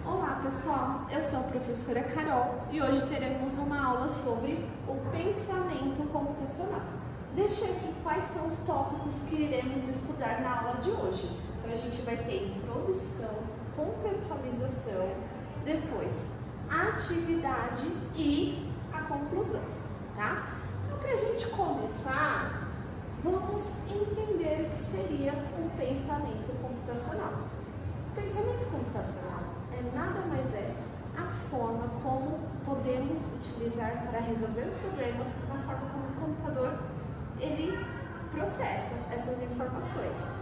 Olá pessoal, eu sou a professora Carol e hoje teremos uma aula sobre o pensamento computacional. Deixei aqui quais são os tópicos que iremos estudar na aula de hoje. Então a gente vai ter introdução, contextualização, depois atividade e a conclusão, tá? Então para a gente começar, vamos entender o que seria um pensamento computacional. O pensamento computacional nada mais é a forma como podemos utilizar para resolver problemas, na forma como o computador ele processa essas informações.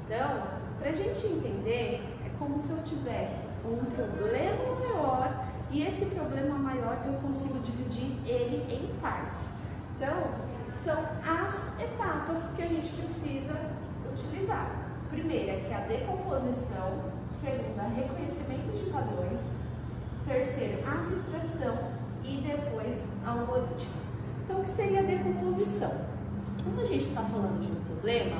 Então, para a gente entender, é como se eu tivesse um problema maior e esse problema maior eu consigo dividir ele em partes. Então, são as etapas que a gente precisa utilizar. Primeira, que é a decomposição. Segunda, reconhecimento de padrões. Terceiro, abstração. E depois, algoritmo. Então, o que seria a decomposição? Como a gente está falando de um problema,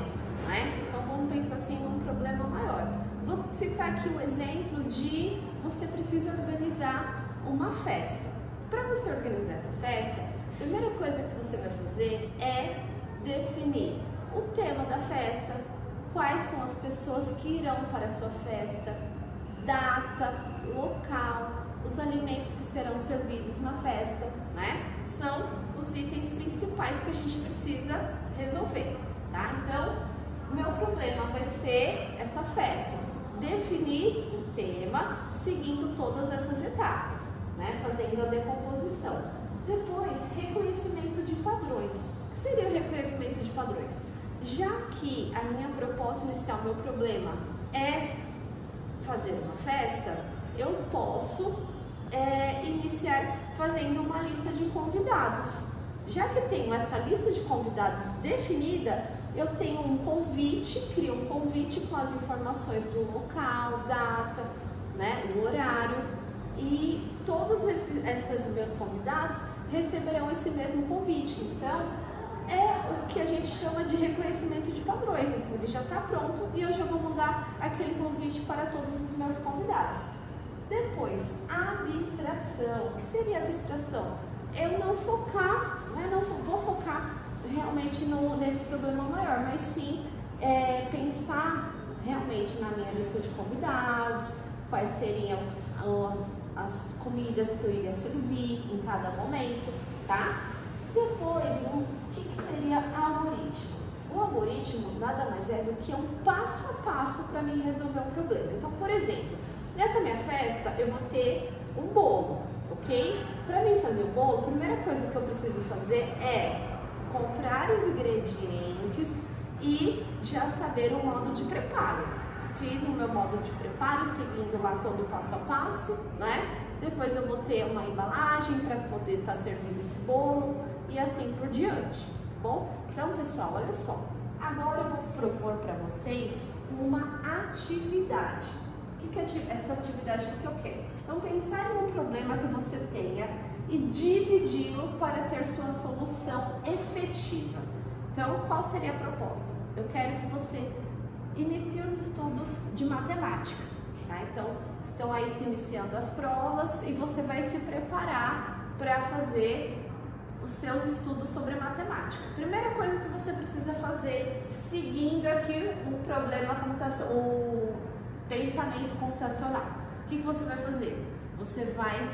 né? Então, vamos pensar assim num problema maior. Vou citar aqui um exemplo de você precisa organizar uma festa. Para você organizar essa festa, a primeira coisa que você vai fazer é definir o tema da festa, quais são as pessoas que irão para a sua festa, data, local, os alimentos que serão servidos na festa, né? São os itens principais que a gente precisa resolver, tá? Então, o meu problema vai ser essa festa, definir o tema, seguindo todas essas etapas, né? Fazendo a decomposição. Depois, reconhecimento de padrões. O que seria o reconhecimento de padrões? Já que a minha proposta inicial, meu problema é fazer uma festa, eu posso iniciar fazendo uma lista de convidados. Já que tenho essa lista de convidados definida, eu tenho um convite, crio um convite com as informações do local, data, né, o horário, e todos esses meus convidados receberão esse mesmo convite. Então, é o que a gente chama de reconhecimento de padrões. Então, ele já está pronto e eu já vou mandar aquele convite para todos os meus convidados. Depois, a abstração. O que seria abstração? Eu não focar, né? Não vou focar realmente nesse problema maior, mas sim pensar realmente na minha lista de convidados, quais seriam as comidas que eu iria servir em cada momento, tá? Depois, o que seria algoritmo? O algoritmo nada mais é do que um passo a passo para mim resolver um problema. Então, por exemplo, nessa minha festa eu vou ter um bolo, ok? Para mim fazer o bolo, a primeira coisa que eu preciso fazer é comprar os ingredientes e já saber o modo de preparo. Fiz o meu modo de preparo, seguindo lá todo o passo a passo, né? Depois eu vou ter uma embalagem para poder estar servindo esse bolo e assim por diante, tá bom? Então, pessoal, olha só. Agora eu vou propor para vocês uma atividade. O que é essa atividade que eu quero? Então, pensar em um problema que você tenha e dividi-lo para ter sua solução efetiva. Então, qual seria a proposta? Eu quero que você inicie os estudos de matemática, tá? Então, estão aí se iniciando as provas e você vai se preparar para fazer os seus estudos sobre matemática. Primeira coisa que você precisa fazer, seguindo aqui o problema computacional, o pensamento computacional. O que você vai fazer? Você vai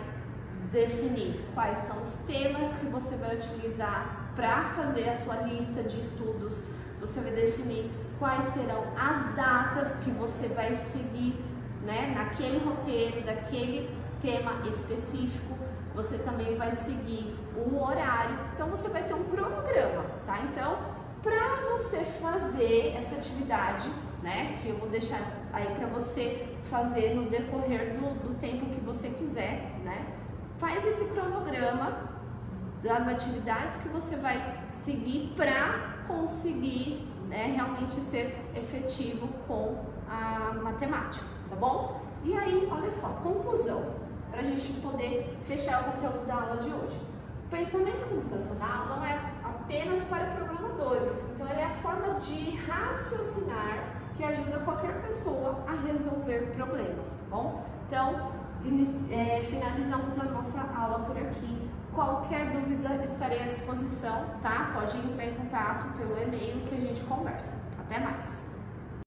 definir quais são os temas que você vai utilizar para fazer a sua lista de estudos. Você vai definir quais serão as datas que você vai seguir, né, naquele roteiro, daquele tema específico. Você também vai seguir um horário. Então, você vai ter um cronograma, tá? Então, para você fazer essa atividade, né, que eu vou deixar aí para você fazer no decorrer do tempo que você quiser, né? Faz esse cronograma das atividades que você vai seguir para conseguir, né, realmente ser efetivo com a matemática, tá bom? E aí, olha só, conclusão, para a gente poder fechar o conteúdo da aula de hoje. O pensamento computacional não é apenas para programadores, então ele é a forma de raciocinar que ajuda qualquer pessoa a resolver problemas, tá bom? Então, finalizamos a nossa aula por aqui. Qualquer dúvida, estarei à disposição, tá? Pode entrar em contato pelo e-mail que a gente conversa. Até mais!